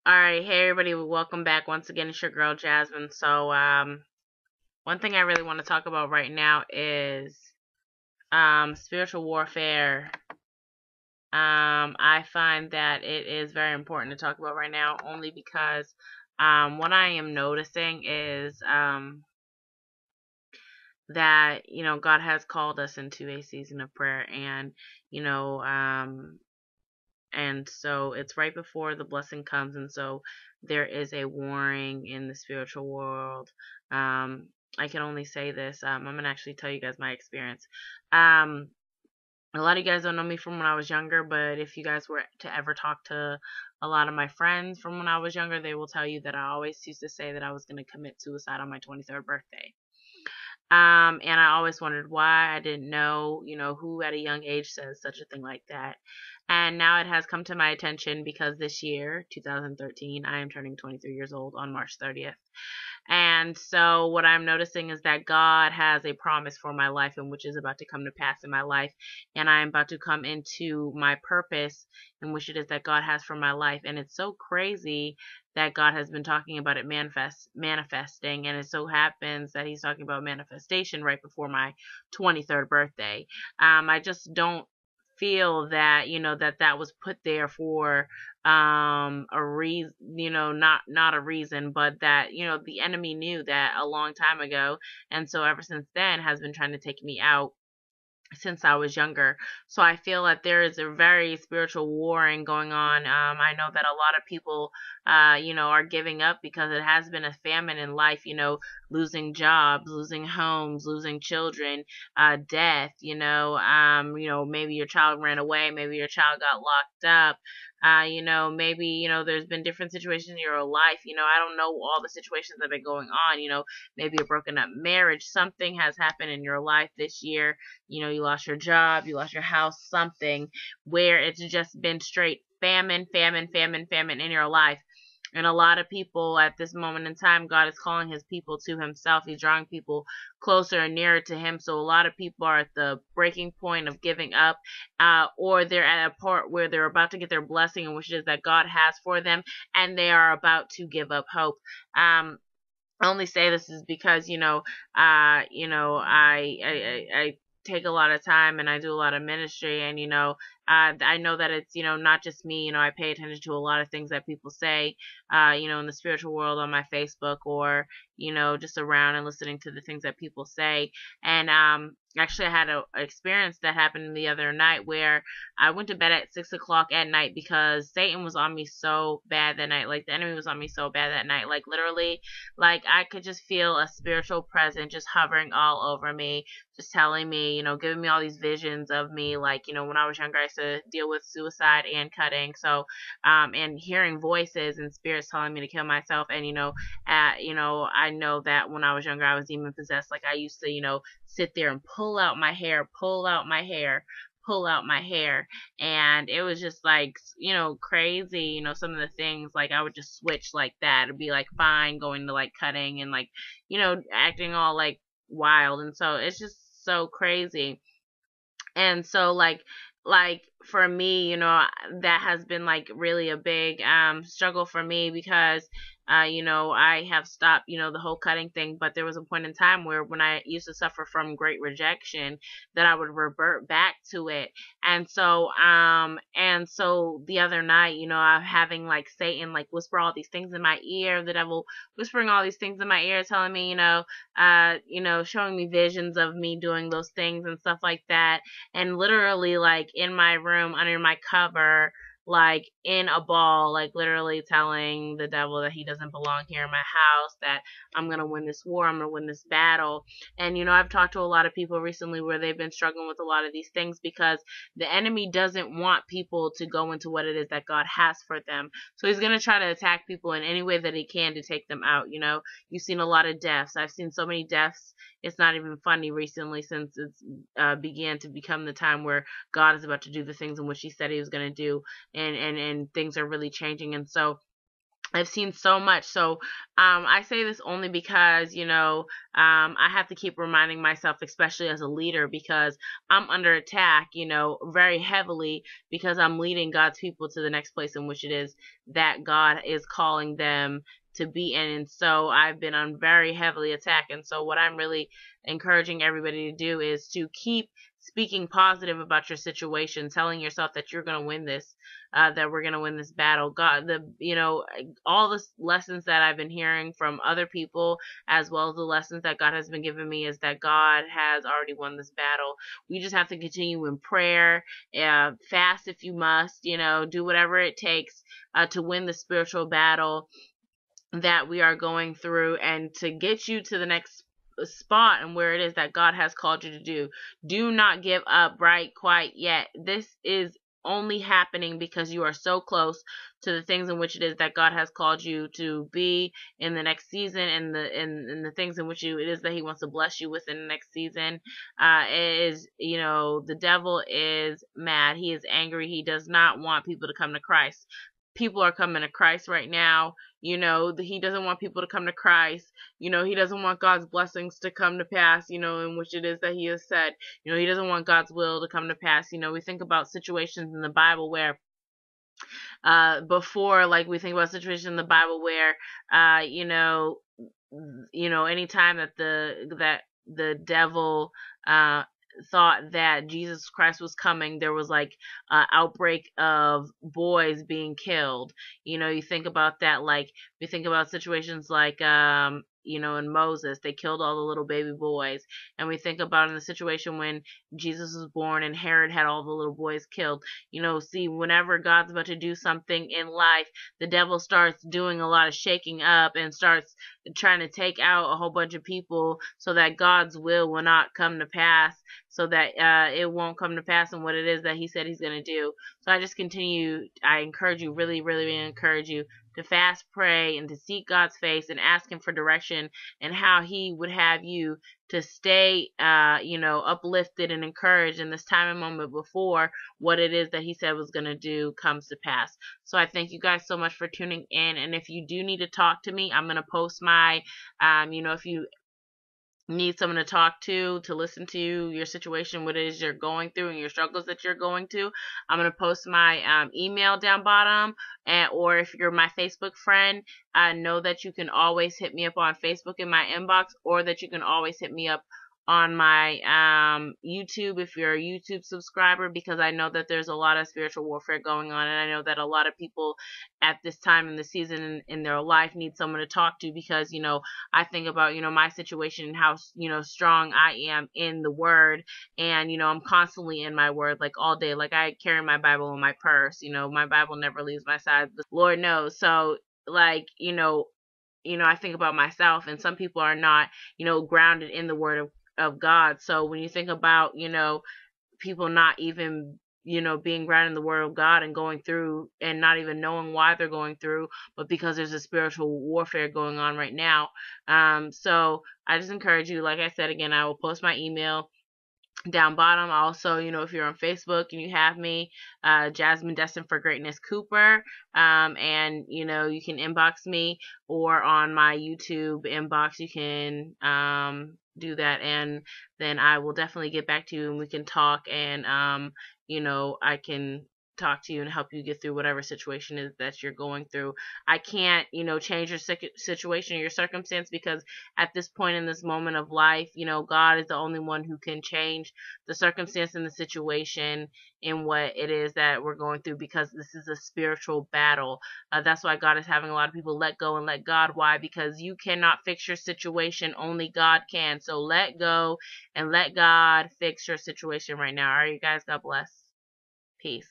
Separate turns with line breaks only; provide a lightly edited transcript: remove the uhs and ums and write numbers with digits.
Alright, hey everybody, welcome back once again. It's your girl Jasmine. One thing I really want to talk about right now is spiritual warfare. I find that it is very important to talk about right now, only because what I am noticing is that God has called us into a season of prayer, and you know and so it's right before the blessing comes, and so there is a warring in the spiritual world. I can only say this. I'm gonna actually tell you guys my experience. um a lot of you guys don't know me from when I was younger, but if you guys were to ever talk to a lot of my friends from when I was younger, they will tell you that I always used to say that I was going to commit suicide on my 23rd birthday. And I always wondered why. I didn't know, who at a young age says such a thing like that. And now it has come to my attention because this year, 2013, I am turning 23 years old on March 30th. And so what I'm noticing is that God has a promise for my life, and which is about to come to pass in my life. And I'm about to come into my purpose, in which it is that God has for my life. And it's so crazy that God has been talking about it manifesting, and it so happens that he's talking about manifestation right before my 23rd birthday. I just don't feel that that was put there for a reason, not a reason, but that the enemy knew that a long time ago, and so ever since then has been trying to take me out since I was younger. So I feel that there is a very spiritual warring going on. I know that a lot of people, are giving up because it has been a famine in life, losing jobs, losing homes, losing children, death, maybe your child ran away, maybe your child got locked up. Maybe, there's been different situations in your life. I don't know all the situations that have been going on. Maybe a broken up marriage. Something has happened in your life this year. You lost your job, you lost your house, something where it's just been straight famine, famine, famine, famine in your life. And a lot of people at this moment in time, God is calling his people to himself. He's drawing people closer and nearer to him. So a lot of people are at the breaking point of giving up, or they're at a part where they're about to get their blessing, which is that God has for them, and they are about to give up hope. I only say this is because I take a lot of time and I do a lot of ministry, and I know that it's not just me. I pay attention to a lot of things that people say, in the spiritual world on my Facebook, or just around and listening to the things that people say. And actually, I had a experience that happened the other night where I went to bed at 6 o'clock at night because Satan was on me so bad that night. Like, the enemy was on me so bad that night. Like, literally, like, I could just feel a spiritual presence just hovering all over me, just telling me, giving me all these visions of me. Like, when I was younger, I used to deal with suicide and cutting. So, and hearing voices and spirits telling me to kill myself. And, I know that when I was younger, I was demon possessed. Like, I used to, sit there and pull out my hair, pull out my hair, pull out my hair. And it was just like, crazy. Some of the things, like, I would just switch like that. It'd be like fine going to like cutting and like, acting all like wild. And so it's just so crazy. And so like for me, that has been like really a big struggle for me because I have stopped, the whole cutting thing, but there was a point in time where when I used to suffer from great rejection that I would revert back to it. And so the other night, I'm having like Satan like whisper all these things in my ear, the devil whispering all these things in my ear, telling me, showing me visions of me doing those things and stuff like that. And literally, like, in my room under my cover, like in a ball, like literally telling the devil that he doesn't belong here in my house, that I'm gonna win this war, I'm gonna win this battle. And I've talked to a lot of people recently where they've been struggling with a lot of these things because the enemy doesn't want people to go into what it is that God has for them. So he's gonna try to attack people in any way that he can to take them out. You've seen a lot of deaths. I've seen so many deaths. It's not even funny recently, since it's began to become the time where God is about to do the things in which he said he was going to do, and things are really changing. And so I've seen so much. So I say this only because, I have to keep reminding myself, especially as a leader, because I'm under attack, very heavily, because I'm leading God's people to the next place in which it is that God is calling them to be in. And so I've been on very heavily attack. And so what I'm really encouraging everybody to do is to keep speaking positive about your situation, telling yourself that you're going to win this, that we're going to win this battle. God, all the lessons that I've been hearing from other people, as well as the lessons that God has been giving me, is that God has already won this battle. We just have to continue in prayer, fast if you must, do whatever it takes to win the spiritual battle that we are going through, and to get you to the next spot and where it is that God has called you to do. Do not give up right quite yet. This is only happening because you are so close to the things in which it is that God has called you to be in the next season, and the things in which it is that He wants to bless you with in the next season. It is, the devil is mad. He is angry. He does not want people to come to Christ. People are coming to Christ right now. He doesn't want people to come to Christ. He doesn't want God's blessings to come to pass, in which it is that He has said. He doesn't want God's will to come to pass. We think about situations in the Bible where, we think about situations in the Bible where, anytime that the devil, thought that Jesus Christ was coming, there was like an outbreak of boys being killed. You think about that, like we think about situations like, in Moses, they killed all the little baby boys. And we think about in the situation when Jesus was born and Herod had all the little boys killed. See, whenever God's about to do something in life, the devil starts doing a lot of shaking up and starts trying to take out a whole bunch of people so that God's will not come to pass, so that it won't come to pass in what it is that He said He's going to do. So I encourage you, really, really encourage you to fast, pray, and to seek God's face and ask Him for direction and how He would have you to stay, uplifted and encouraged in this time and moment before what it is that He said was going to do comes to pass. So I thank you guys so much for tuning in. And if you do need to talk to me, I'm going to post my, if you need someone to talk to listen to your situation, what it is you're going through and your struggles that you're going to, I'm going to post my email down bottom. Or if you're my Facebook friend, know that you can always hit me up on Facebook in my inbox, or that you can always hit me up on my YouTube if you're a YouTube subscriber, because I know that there's a lot of spiritual warfare going on, and I know that a lot of people at this time in the season in their life need someone to talk to, because I think about my situation and how strong I am in the Word, and I'm constantly in my Word, like all day, like I carry my Bible in my purse. My Bible never leaves my side, the Lord knows. So like I think about myself, and some people are not grounded in the Word of God. So when you think about, people not even, being grounded in the Word of God and going through and not even knowing why they're going through, but because there's a spiritual warfare going on right now. So I just encourage you, like I said again, I will post my email down bottom. Also, if you're on Facebook and you have me, Jasmine Destined for Greatness Cooper, and you can inbox me, or on my YouTube inbox you can do that, and then I will definitely get back to you and we can talk, and I can talk to you and help you get through whatever situation is that you're going through. I can't, change your situation or your circumstance, because at this point in this moment of life, God is the only one who can change the circumstance and the situation in what it is that we're going through, because this is a spiritual battle. That's why God is having a lot of people let go and let God. Why? Because you cannot fix your situation. Only God can. So let go and let God fix your situation right now. All right, you guys, God bless. Peace.